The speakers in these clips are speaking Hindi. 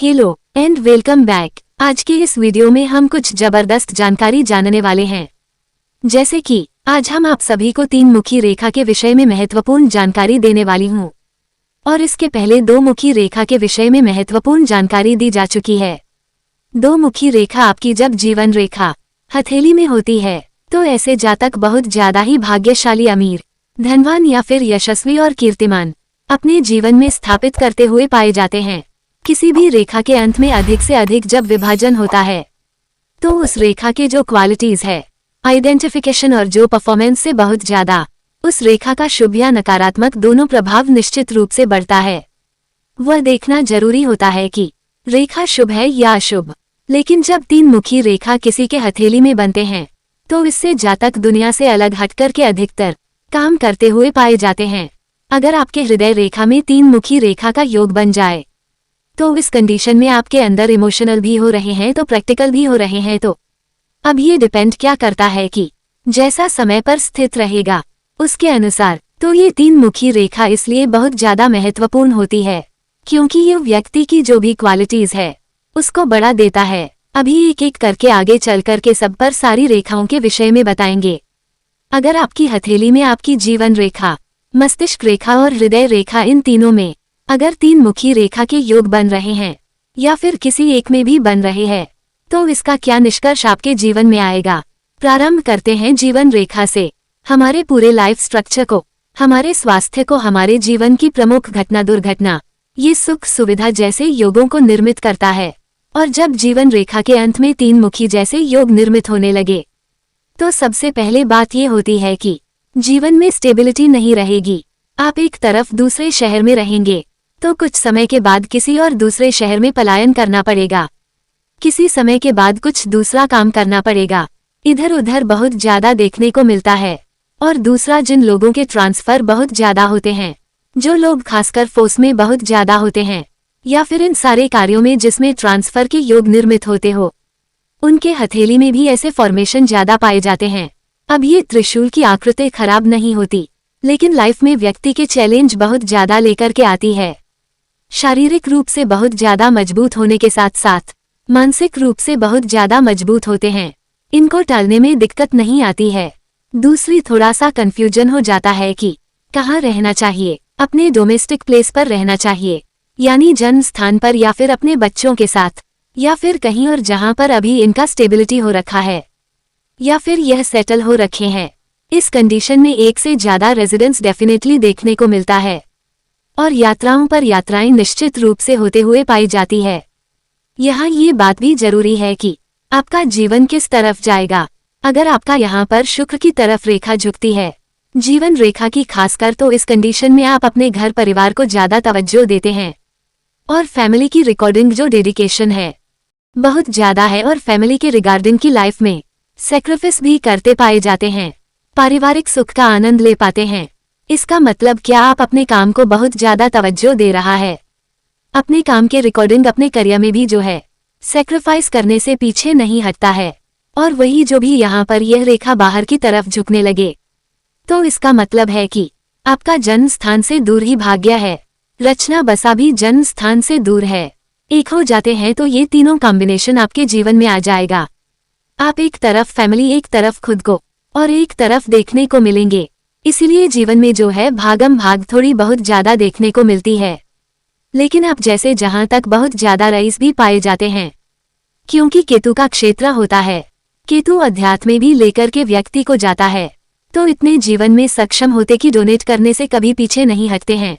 Hello and welcome back. आज के इस वीडियो में हम कुछ जबरदस्त जानकारी जानने वाले हैं। जैसे कि आज हम आप सभी को तीन मुखी रेखा के विषय में महत्वपूर्ण जानकारी देने वाली हूँ और इसके पहले दो मुखी रेखा के विषय में महत्वपूर्ण जानकारी दी जा चुकी है। दो मुखी रेखा आपकी जब जीवन रेखा हथेली में होती है तो ऐसे जातक बहुत ज्यादा ही भाग्यशाली, अमीर, धनवान या फिर यशस्वी और कीर्तिमान अपने जीवन में स्थापित करते हुए पाए जाते हैं। किसी भी रेखा के अंत में अधिक से अधिक जब विभाजन होता है तो उस रेखा के जो क्वालिटीज है, आइडेंटिफिकेशन और जो परफॉर्मेंस से बहुत ज्यादा उस रेखा का शुभ या नकारात्मक दोनों प्रभाव निश्चित रूप से बढ़ता है। वह देखना जरूरी होता है कि रेखा शुभ है या अशुभ। लेकिन जब तीन मुखी रेखा किसी के हथेली में बनते हैं तो इससे जातक दुनिया से अलग हटकर के अधिकतर काम करते हुए पाए जाते हैं। अगर आपके हृदय रेखा में तीन मुखी रेखा का योग बन जाए तो इस कंडीशन में आपके अंदर इमोशनल भी हो रहे हैं तो प्रैक्टिकल भी हो रहे हैं। तो अब ये डिपेंड क्या करता है कि जैसा समय पर स्थित रहेगा उसके अनुसार। तो ये तीन मुखी रेखा इसलिए बहुत ज्यादा महत्वपूर्ण होती है क्योंकि ये व्यक्ति की जो भी क्वालिटीज है उसको बढ़ा देता है। अभी एक एक करके आगे चल करके सब पर सारी रेखाओं के विषय में बताएंगे। अगर आपकी हथेली में आपकी जीवन रेखा, मस्तिष्क रेखा और हृदय रेखा, इन तीनों में अगर तीन मुखी रेखा के योग बन रहे हैं या फिर किसी एक में भी बन रहे हैं तो इसका क्या निष्कर्ष आपके जीवन में आएगा। प्रारंभ करते हैं जीवन रेखा से। हमारे पूरे लाइफ स्ट्रक्चर को, हमारे स्वास्थ्य को, हमारे जीवन की प्रमुख घटना दुर्घटना, ये सुख सुविधा जैसे योगों को निर्मित करता है। और जब जीवन रेखा के अंत में तीन मुखी जैसे योग निर्मित होने लगे तो सबसे पहले बात ये होती है कि जीवन में स्टेबिलिटी नहीं रहेगी। आप एक तरफ दूसरे शहर में रहेंगे तो कुछ समय के बाद किसी और दूसरे शहर में पलायन करना पड़ेगा। किसी समय के बाद कुछ दूसरा काम करना पड़ेगा। इधर उधर बहुत ज्यादा देखने को मिलता है। और दूसरा, जिन लोगों के ट्रांसफर बहुत ज्यादा होते हैं, जो लोग खासकर फोर्स में बहुत ज्यादा होते हैं या फिर इन सारे कार्यों में जिसमें ट्रांसफर के योग निर्मित होते हो, उनके हथेली में भी ऐसे फॉर्मेशन ज्यादा पाए जाते हैं। अब ये त्रिशूल की आकृति खराब नहीं होती लेकिन लाइफ में व्यक्ति के चैलेंज बहुत ज्यादा लेकर के आती है। शारीरिक रूप से बहुत ज्यादा मजबूत होने के साथ साथ मानसिक रूप से बहुत ज्यादा मजबूत होते हैं। इनको टालने में दिक्कत नहीं आती है। दूसरी, थोड़ा सा कंफ्यूजन हो जाता है कि कहाँ रहना चाहिए। अपने डोमेस्टिक प्लेस पर रहना चाहिए यानी जन्म स्थान पर, या फिर अपने बच्चों के साथ, या फिर कहीं और जहां पर अभी इनका स्टेबिलिटी हो रखा है या फिर यह सेटल हो रखे हैं। इस कंडीशन में एक से ज्यादा रेजिडेंस डेफिनेटली देखने को मिलता है और यात्राओं पर यात्राएं निश्चित रूप से होते हुए पाई जाती है। यहाँ ये बात भी जरूरी है कि आपका जीवन किस तरफ जाएगा। अगर आपका यहाँ पर शुक्र की तरफ रेखा झुकती है, जीवन रेखा की खासकर, तो इस कंडीशन में आप अपने घर परिवार को ज्यादा तवज्जो देते हैं और फैमिली की रिकॉर्डिंग जो डेडिकेशन है बहुत ज्यादा है और फैमिली के रिगार्डिंग की लाइफ में सेक्रीफाइस भी करते पाए जाते हैं। पारिवारिक सुख का आनंद ले पाते हैं। इसका मतलब क्या, आप अपने काम को बहुत ज्यादा तवज्जो दे रहा है। अपने काम के रिकॉर्डिंग अपने करियर में भी जो है सेक्रीफाइस करने से पीछे नहीं हटता है। और वही जो भी यहाँ पर यह रेखा बाहर की तरफ झुकने लगे तो इसका मतलब है कि आपका जन्म स्थान से दूर ही भाग्य है। रचना बसा भी जन्म स्थान से दूर है। एक हो जाते हैं तो ये तीनों कॉम्बिनेशन आपके जीवन में आ जाएगा। आप एक तरफ फैमिली, एक तरफ खुद को और एक तरफ देखने को मिलेंगे। इसीलिए जीवन में जो है भागम भाग थोड़ी बहुत ज्यादा देखने को मिलती है। लेकिन आप जैसे जहां तक बहुत ज्यादा रईस भी पाए जाते हैं क्योंकि केतु का क्षेत्र होता है। केतु अध्यात्म में भी लेकर के व्यक्ति को जाता है तो इतने जीवन में सक्षम होते कि डोनेट करने से कभी पीछे नहीं हटते हैं।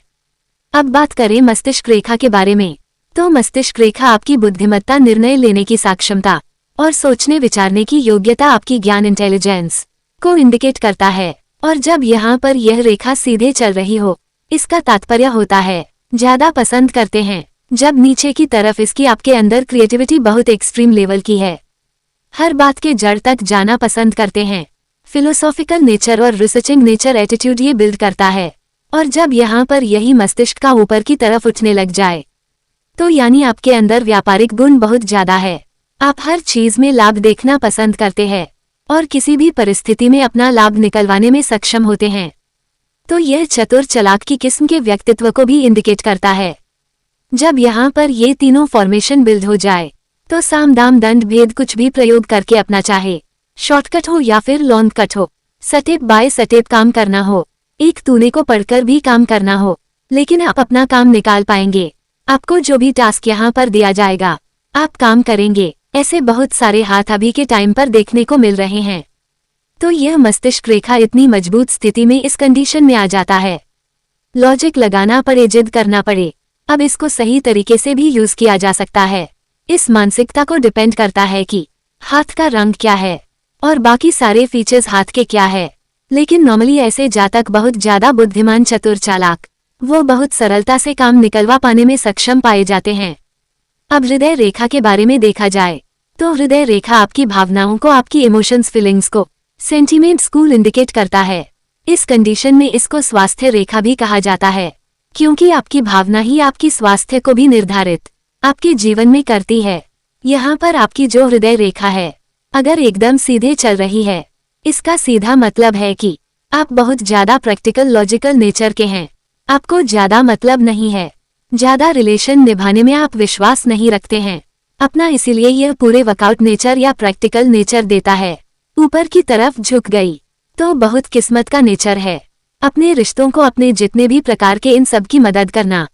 अब बात करें मस्तिष्क रेखा के बारे में तो मस्तिष्क रेखा आपकी बुद्धिमत्ता, निर्णय लेने की सक्षमता और सोचने विचारने की योग्यता, आपकी ज्ञान, इंटेलिजेंस को इंडिकेट करता है। और जब यहाँ पर यह रेखा सीधे चल रही हो, इसका तात्पर्य होता है ज्यादा पसंद करते हैं। जब नीचे की तरफ इसकी आपके अंदर क्रिएटिविटी बहुत एक्सट्रीम लेवल की है, हर बात के जड़ तक जाना पसंद करते हैं। फिलोसॉफिकल नेचर और रिसर्चिंग नेचर एटीट्यूड ये बिल्ड करता है। और जब यहाँ पर यही मस्तिष्क का ऊपर की तरफ उठने लग जाए तो यानी आपके अंदर व्यापारिक गुण बहुत ज्यादा है। आप हर चीज में लाभ देखना पसंद करते हैं और किसी भी परिस्थिति में अपना लाभ निकलवाने में सक्षम होते हैं। तो यह चतुर चालाक की किस्म के व्यक्तित्व को भी इंडिकेट करता है। जब यहाँ पर ये तीनों फॉर्मेशन बिल्ड हो जाए तो साम दाम दंड भेद कुछ भी प्रयोग करके अपना चाहे शॉर्टकट हो या फिर लॉन्ग कट हो, स्टेप बाय स्टेप काम करना हो, एक तूने को पढ़कर भी काम करना हो, लेकिन आप अपना काम निकाल पाएंगे। आपको जो भी टास्क यहाँ पर दिया जाएगा आप काम करेंगे। ऐसे बहुत सारे हाथ अभी के टाइम पर देखने को मिल रहे हैं। तो यह मस्तिष्क रेखा इतनी मजबूत स्थिति में इस कंडीशन में आ जाता है। लॉजिक लगाना पड़े, जिद करना पड़े, अब इसको सही तरीके से भी यूज किया जा सकता है। इस मानसिकता को डिपेंड करता है कि हाथ का रंग क्या है और बाकी सारे फीचर्स हाथ के क्या है। लेकिन नॉर्मली ऐसे जातक बहुत ज्यादा बुद्धिमान, चतुर, चालाक, वो बहुत सरलता से काम निकलवा पाने में सक्षम पाए जाते हैं। अब हृदय रेखा के बारे में देखा जाए तो हृदय रेखा आपकी भावनाओं को, आपकी इमोशंस, फीलिंग्स को, सेंटीमेंट्स को इंडिकेट करता है। इस कंडीशन में इसको स्वास्थ्य रेखा भी कहा जाता है, क्योंकि आपकी भावना ही आपकी स्वास्थ्य को भी निर्धारित आपके जीवन में करती है। यहाँ पर आपकी जो हृदय रेखा है अगर एकदम सीधे चल रही है, इसका सीधा मतलब है कि आप बहुत ज्यादा प्रैक्टिकल, लॉजिकल नेचर के हैं। आपको ज्यादा मतलब नहीं है, ज्यादा रिलेशन निभाने में आप विश्वास नहीं रखते हैं अपना, इसीलिए यह पूरे वर्कआउट नेचर या प्रैक्टिकल नेचर देता है। ऊपर की तरफ झुक गई तो बहुत किस्मत का नेचर है। अपने रिश्तों को, अपने जितने भी प्रकार के, इन सब की मदद करना,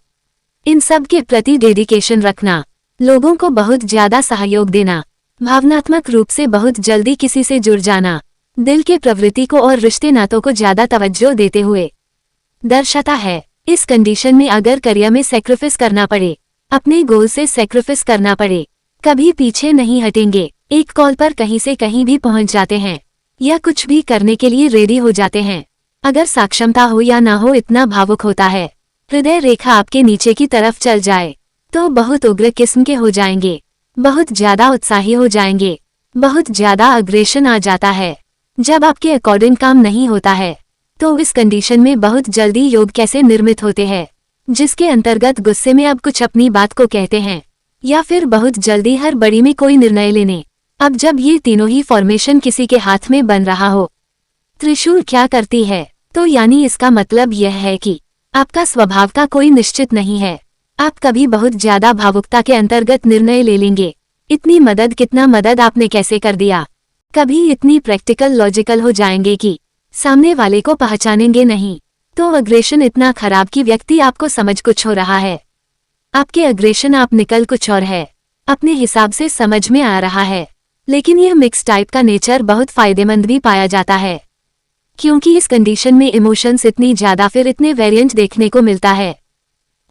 इन सब के प्रति डेडिकेशन रखना, लोगों को बहुत ज्यादा सहयोग देना, भावनात्मक रूप से बहुत जल्दी किसी से जुड़ जाना, दिल के प्रवृत्ति को और रिश्ते नातों को ज्यादा तवज्जो देते हुए दर्शाता है। इस कंडीशन में अगर करियर में सेक्रीफाइस करना पड़े, अपने गोल से सेक्रीफाइस करना पड़े, कभी पीछे नहीं हटेंगे। एक कॉल पर कहीं से कहीं भी पहुंच जाते हैं या कुछ भी करने के लिए रेडी हो जाते हैं। अगर सक्षमता हो या ना हो, इतना भावुक होता है। हृदय रेखा आपके नीचे की तरफ चल जाए तो बहुत उग्र किस्म के हो जाएंगे, बहुत ज्यादा उत्साही हो जाएंगे, बहुत ज्यादा अग्रेशन आ जाता है। जब आपके अकॉर्डिंग काम नहीं होता है तो इस कंडीशन में बहुत जल्दी योग कैसे निर्मित होते हैं, जिसके अंतर्गत गुस्से में अब कुछ अपनी बात को कहते हैं या फिर बहुत जल्दी हर बड़ी में कोई निर्णय लेने। अब जब ये तीनों ही फॉर्मेशन किसी के हाथ में बन रहा हो, त्रिशूल क्या करती है, तो यानी इसका मतलब यह है कि आपका स्वभाव का कोई निश्चित नहीं है। आप कभी बहुत ज्यादा भावुकता के अंतर्गत निर्णय ले लेंगे, इतनी मदद, कितना मदद आपने कैसे कर दिया। कभी इतनी प्रैक्टिकल, लॉजिकल हो जाएंगे कि सामने वाले को पहचानेंगे नहीं। तो अग्रेशन इतना खराब कि व्यक्ति आपको समझ कुछ हो रहा है, आपके अग्रेशन आप निकल कुछ और है, अपने हिसाब से समझ में आ रहा है। लेकिन यह मिक्स टाइप का नेचर बहुत फायदेमंद भी पाया जाता है, क्योंकि इस कंडीशन में इमोशंस इतनी ज्यादा, फिर इतने वेरिएंट देखने को मिलता है।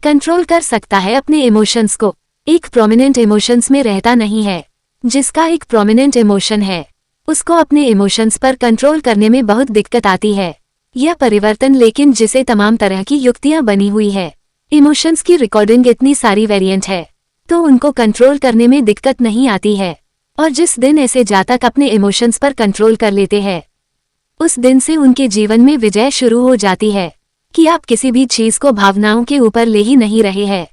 कंट्रोल कर सकता है अपने इमोशंस को, एक प्रोमिनेंट इमोशंस में रहता नहीं है। जिसका एक प्रोमिनेंट इमोशन है उसको अपने इमोशंस पर कंट्रोल करने में बहुत दिक्कत आती है। यह परिवर्तन, लेकिन जिसे तमाम तरह की युक्तियां बनी हुई है, इमोशंस की रिकॉर्डिंग इतनी सारी वेरिएंट है तो उनको कंट्रोल करने में दिक्कत नहीं आती है। और जिस दिन ऐसे जातक अपने इमोशंस पर कंट्रोल कर लेते हैं, उस दिन से उनके जीवन में विजय शुरू हो जाती है कि आप किसी भी चीज को भावनाओं के ऊपर ले ही नहीं रहे हैं।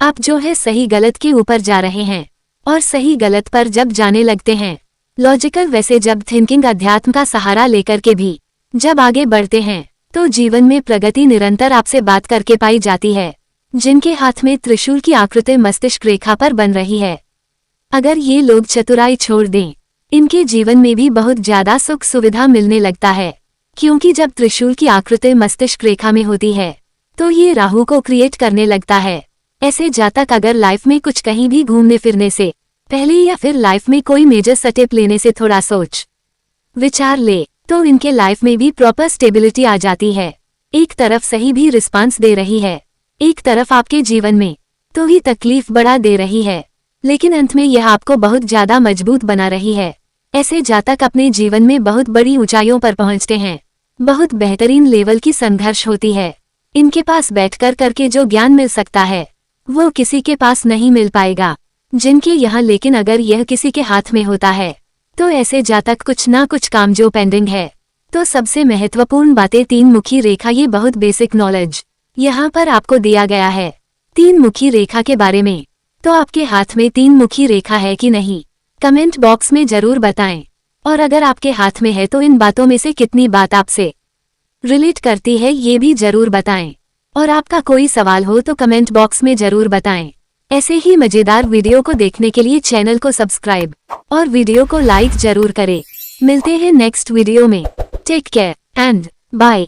आप जो है सही गलत के ऊपर जा रहे हैं, और सही गलत पर जब जाने लगते हैं, लॉजिकल वैसे जब थिंकिंग, अध्यात्म का सहारा लेकर के भी जब आगे बढ़ते हैं, तो जीवन में प्रगति निरंतर आपसे बात करके पाई जाती है। जिनके हाथ में त्रिशूल की आकृति मस्तिष्क रेखा पर बन रही है, अगर ये लोग चतुराई छोड़ दें, इनके जीवन में भी बहुत ज्यादा सुख सुविधा मिलने लगता है। क्योंकि जब त्रिशूल की आकृति मस्तिष्क रेखा में होती है तो ये राहु को क्रिएट करने लगता है। ऐसे जातक अगर लाइफ में कुछ कहीं भी घूमने फिरने से पहले या फिर लाइफ में कोई मेजर स्टेप लेने से थोड़ा सोच विचार ले, तो इनके लाइफ में भी प्रॉपर स्टेबिलिटी आ जाती है। एक तरफ सही भी रिस्पांस दे रही है, एक तरफ आपके जीवन में तो ही तकलीफ बढ़ा दे रही है, लेकिन अंत में यह आपको बहुत ज्यादा मजबूत बना रही है। ऐसे जातक अपने जीवन में बहुत बड़ी ऊंचाइयों पर पहुंचते हैं, बहुत बेहतरीन लेवल की संघर्ष होती है। इनके पास बैठकर करके जो ज्ञान मिल सकता है वो किसी के पास नहीं मिल पाएगा जिनके यहाँ। लेकिन अगर यह किसी के हाथ में होता है तो ऐसे जातक कुछ ना कुछ काम जो पेंडिंग है। तो सबसे महत्वपूर्ण बातें, तीन मुखी रेखा, ये बहुत बेसिक नॉलेज यहाँ पर आपको दिया गया है तीन मुखी रेखा के बारे में। तो आपके हाथ में तीन मुखी रेखा है कि नहीं, कमेंट बॉक्स में जरूर बताएं। और अगर आपके हाथ में है तो इन बातों में से कितनी बात आपसे रिलेट करती है ये भी जरूर बताएं। और आपका कोई सवाल हो तो कमेंट बॉक्स में जरूर बताएं। ऐसे ही मजेदार वीडियो को देखने के लिए चैनल को सब्सक्राइब और वीडियो को लाइक जरूर करें। मिलते हैं नेक्स्ट वीडियो में। Take care and bye.